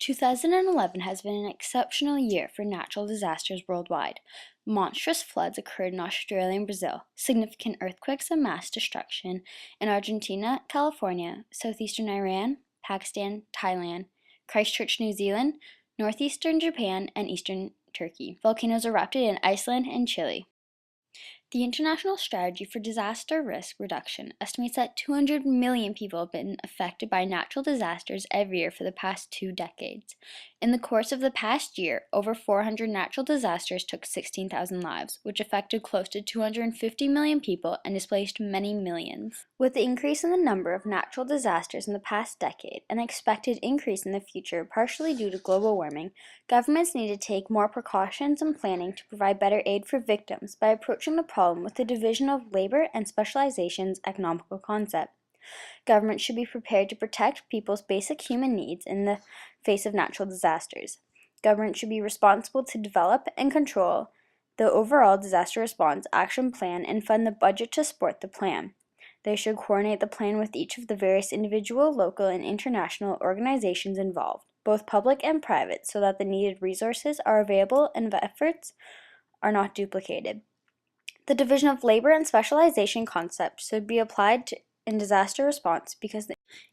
2011 has been an exceptional year for natural disasters worldwide. Monstrous floods occurred in Australia and Brazil, significant earthquakes and mass destruction in Argentina, California, southeastern Iran, Pakistan, Thailand, Christchurch, New Zealand, northeastern Japan, and eastern Turkey. Volcanoes erupted in Iceland and Chile. The International Strategy for Disaster Risk Reduction estimates that 200 million people have been affected by natural disasters every year for the past 2 decades. In the course of the past year, over 400 natural disasters took 16,000 lives, which affected close to 250 million people and displaced many millions. With the increase in the number of natural disasters in the past decade and expected increase in the future, partially due to global warming, governments need to take more precautions and planning to provide better aid for victims by approaching the problem with the division of labor and specialization's economical concept. Governments should be prepared to protect people's basic human needs in the face of natural disasters. Government should be responsible to develop and control the overall disaster response action plan and fund the budget to support the plan. They should coordinate the plan with each of the various individual, local, and international organizations involved, both public and private, so that the needed resources are available and the efforts are not duplicated. The division of labor and specialization concept should be applied in disaster response because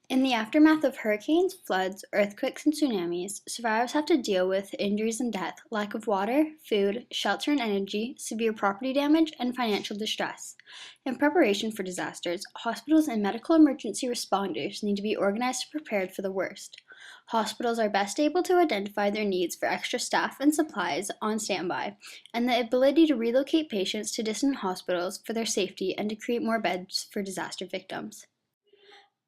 in the aftermath of hurricanes, floods, earthquakes, and tsunamis, survivors have to deal with injuries and death, lack of water, food, shelter and energy, severe property damage, and financial distress. In preparation for disasters, hospitals and medical emergency responders need to be organized and prepared for the worst. Hospitals are best able to identify their needs for extra staff and supplies on standby, and the ability to relocate patients to distant hospitals for their safety and to create more beds for disaster victims.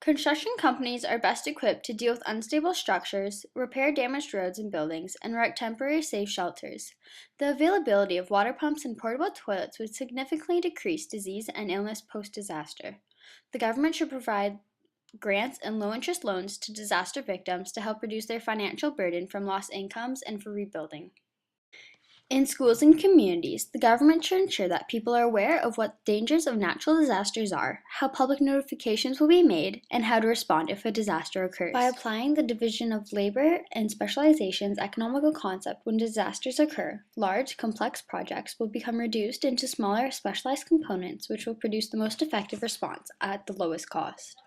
Construction companies are best equipped to deal with unstable structures, repair damaged roads and buildings, and erect temporary safe shelters. The availability of water pumps and portable toilets would significantly decrease disease and illness post-disaster. The government should provide grants and low-interest loans to disaster victims to help reduce their financial burden from lost incomes and for rebuilding. In schools and communities, the government should ensure that people are aware of what dangers of natural disasters are, how public notifications will be made, and how to respond if a disaster occurs. By applying the division of labor and specialization's economical concept when disasters occur, large, complex projects will become reduced into smaller, specialized components which will produce the most effective response at the lowest cost.